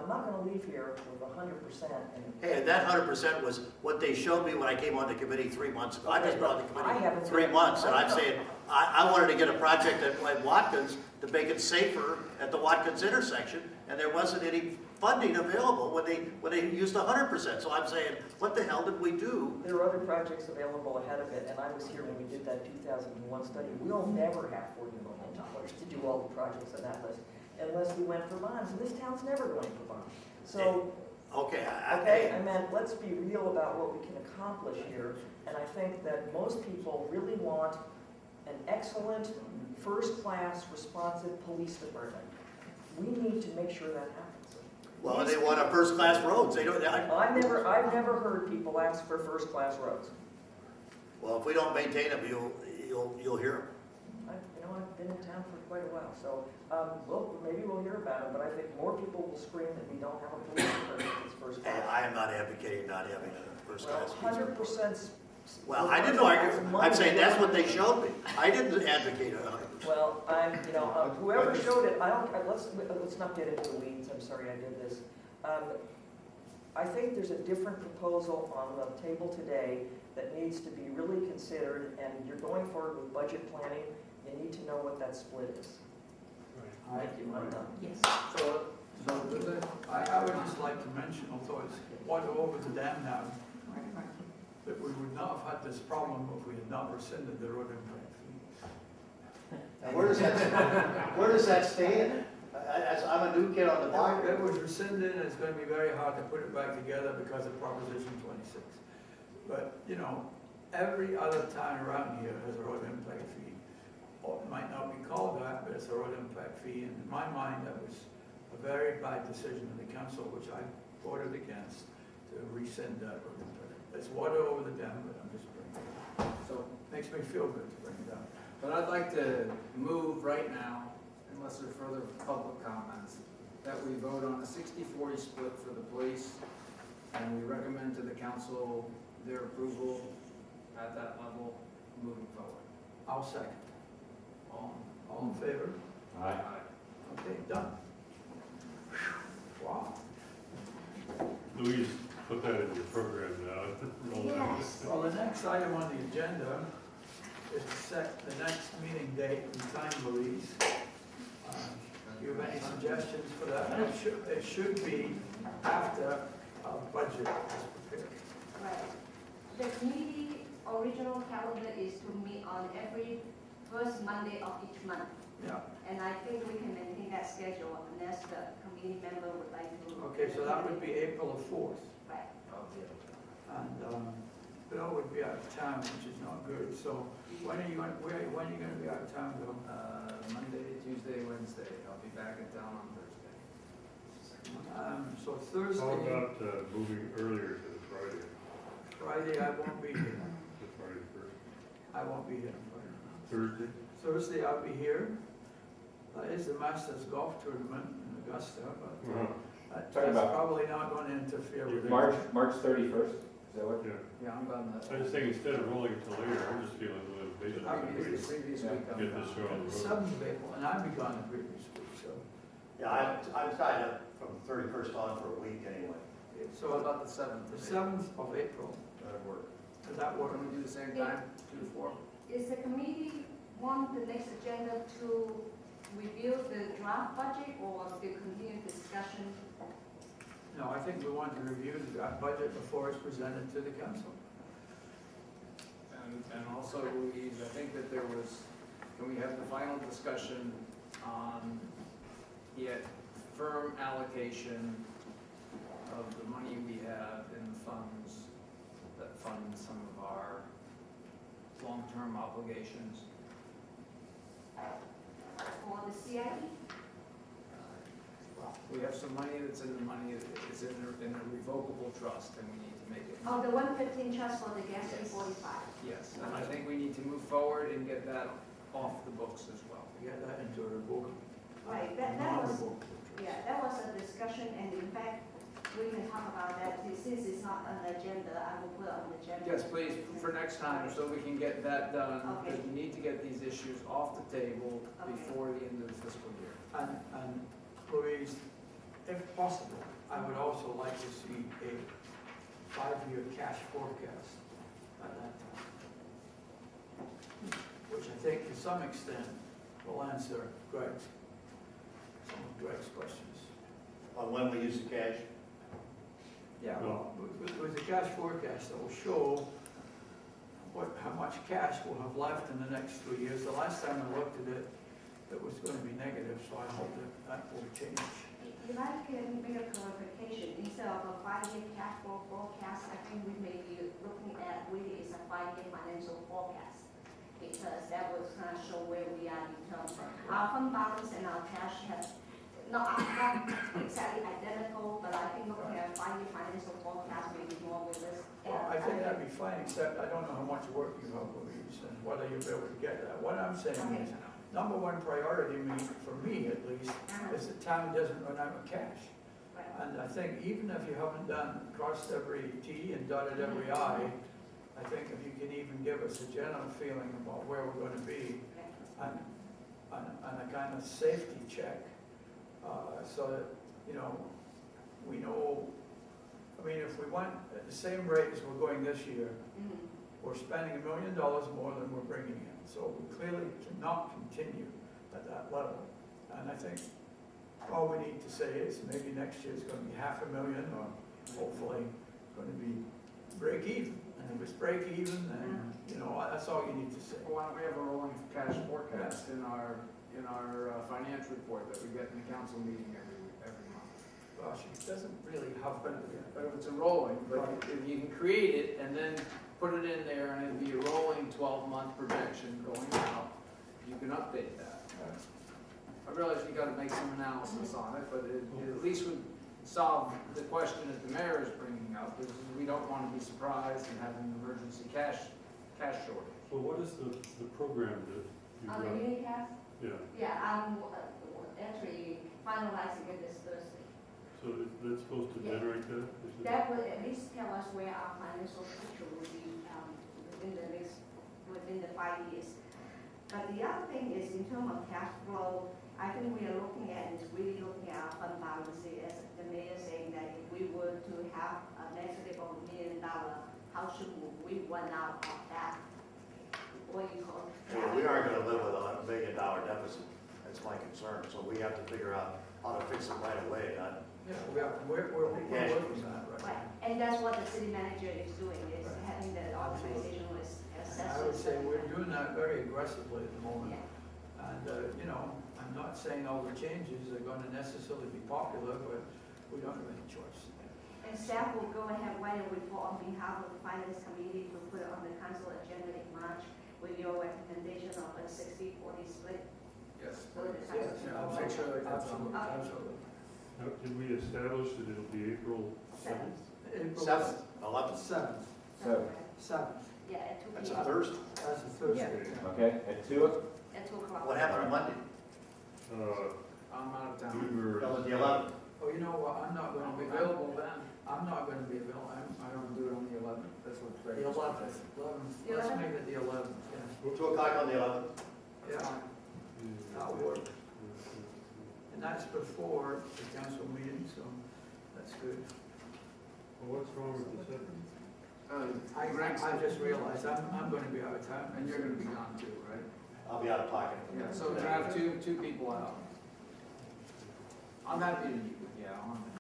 I'm not gonna leave here with 100% and. Hey, and that 100% was what they showed me when I came on the committee 3 months ago. I just been on the I haven't committee 3 been- months, and I I'm know. saying, I wanted to get a project at Watkins to make it safer at the Watkins intersection, and there wasn't any funding available when they used 100%. So I'm saying, what the hell did we do? There are other projects available ahead of it, and I was here when we did that 2001 study. We'll never have $40 million to do all the projects on that list unless we went for bonds, and this town's never going for bonds. So, Okay, I meant, let's be real about what we can accomplish here, and I think that most people really want an excellent, first-class, responsive police department. We need to make sure that happens. well, and they want a first-class roads. They don't. I've never heard people ask for first-class roads. Well, if we don't maintain them, you'll hear them. I've been in town for quite a while, so, well, maybe we'll hear about it, but I think more people will scream that we don't have a police department that's first And class. I am not advocating not having a first-class. Well, 100%. Well, I didn't argue. I'm saying that's what they showed me. I didn't advocate 100%. Well, whoever showed it, let's not get into the weeds, I'm sorry I did this. I think there's a different proposal on the table today that needs to be really considered, and you're going forward with budget planning, you need to know what that split is. Thank you, I'm done. Yes. So I would just like to mention, although it's water over the dam now, that we would not have had this problem if we had not rescinded the road impact fee. And where does that stand? I'm a new kid on the block. It was rescinded, and it's going to be very hard to put it back together because of Proposition 26. But, you know, every other town around here has a road impact fee. Or it might not be called that, but it's a road impact fee. And in my mind, that was a very bad decision of the council, which I voted against, to rescind that road impact. It's water over the dam, but I'm just bringing it up. So it makes me feel good to bring it up. But I'd like to move right now, unless there are further public comments, that we vote on a 60-40 split for the police, and we recommend to the council their approval at that level moving forward. I'll second. All in favor? Aye. Okay, done. Wow. Louise, put that in your program now. Yes. Well, the next item on the agenda is to set the next meeting date and time, Louise. Do you have any suggestions for that? It should be after our budget is prepared. Right. The committee original calendar is to meet on every first Monday of each month. Yeah. And I think we can maintain that schedule unless the committee member would like to. Okay, so that would be April the 4th. Right. And Bill would be out of town, which is not good. So when are you going to be out of town, Bill? Monday, Tuesday, Wednesday. I'll be back in town on Thursday. So Thursday. How about moving earlier to the Friday? Friday, I won't be here. The Friday first. I won't be here on Friday. Thursday? Thursday, I'll be here. That is the Masters Golf Tournament in Augusta, but that's probably not going to interfere with it. March 31st, is that what? Yeah. Yeah, I'm gone that. I just think instead of rolling until later, I'm just feeling a little busy. Previous week, I'm Get this gone. show on the It's road. 7th of April, and I'll be gone the previous week, so. Yeah, I'm tied up from 31st on for a week anyway. So So what about the 7th? the 7th of April, That'd work. does that work? Can we do the same time, 2 to 4? Is the committee want the next agenda to review the draft budget or to continue discussion? No, I think we want to review the draft budget before it's presented to the council. And also, Louise, I think that there was, can we have the final discussion on yet firm allocation of the money we have in the funds that fund some of our long-term obligations? For the CIP? We have some money that's in the money, it's in a revocable trust, and we need to make it. Oh, the 115 trust for the gas Yes. 45. Yes, and I think we need to move forward and get that off the books as well. Get that into a revocable. Right, that was, non-revocable. yeah, that was a discussion, and in fact, we can talk about that. Since it's not on the agenda, I will put it on the agenda. Yes, please, for next time, so we can get that done, because Okay. we need to get these issues off the table Okay. before the end of the fiscal year. And Louise, if possible, I would also like to see a 5-year cash forecast at that time, which I think to some extent will answer some of Greg's questions. On when we use the cash. Yeah, well, with the cash forecast that will show how much cash we'll have left in the next 3 years. The last time I looked at it, it was going to be negative, so I hope that will change. If I can make a clarification, instead of a 5-year cash flow forecast, I think we may be looking at really is a 5-year financial forecast. Because that will kind of show where we are in terms of our fund balance and our cash have not exactly identical, but I think looking at a 5-year financial forecast may be more realistic. Well, I think that'd be fine, except I don't know how much work you have, Louise, and whether you'll be able to get that. What I'm saying Okay. is, number one priority, for me at least, is the town doesn't run out of cash. Right. And I think even if you haven't crossed every T and dotted every I, I think if you can even give us a general feeling about where we're gonna be, and a kind of safety check, so that, we know, I mean, if we went at the same rate as we're going this year, we're spending $1 million more than we're bringing in. So we clearly cannot continue at that level. And I think all we need to say is maybe next year is going to be $500,000, or hopefully going to be break even. And if it's break even, then, that's all you need to say. Why don't we have a rolling cash forecast in our financial report that we get in the council meeting every month? Gosh, it doesn't really have been. But if it's a rolling, but if you can create it and then put it in there and it'd be a rolling 12-month projection going out, you can update that. I realize you gotta make some analysis on it, but it at least would solve the question that the mayor is bringing up, is we don't want to be surprised and have an emergency cash shortage. So what is the program that you On the got? unicast? Yeah, Yeah, I'm actually finalizing it this Thursday. so that's supposed to Yeah. generate that? Is it- That will at least tell us where our financial picture will be within the 5 years. But the other thing is, in terms of cash flow, I think we are looking at is really looking at our fund balance, as the mayor saying that if we were to have a negative of $1 million, how should we run out of that? What you call Yeah, we aren't gonna live with $1 million deficit. That's my concern. So we have to figure out how to fix it right away, not. Yeah, we're working on that right Right, now. and that's what the city manager is doing, is having the organizational assessment. I would say we're doing that very aggressively at the moment. Yeah. And, I'm not saying all the changes are going to necessarily be popular, but we don't have any choice. And staff will go ahead, write a report on behalf of the finance committee to put it on the council agenda in March with your recommendation of a 60-40 split. Yes. So the Yes, council- I'll make sure that that's on. Okay. Absolutely. Now, did we establish that it'll be April 7th? April 7th, 11th. 7th. So, 7th. Yeah, at 2 That's p.m. a Thursday. That's a Thursday. okay, at 2? At 2 o'clock. What happened on Monday? I'm out of town. We were, That was the 11th. Oh, you know what, I'm not going to I'll be be available. available then. I'm not going to be available. I don't do it on the 11th, that's what Greg. The was 11th, saying. 11th, The let's 11th? make it the 11th, yeah. 2 o'clock on the 11th. Yeah, that'll work. And that's before the council meeting, so that's good. Well, what's wrong with the 7th? I just realized I'm going to be out of town. And you're gonna be gone too, right? I'll be out of pocket. Yeah, so to have two people out. I'm happy to meet with you on that.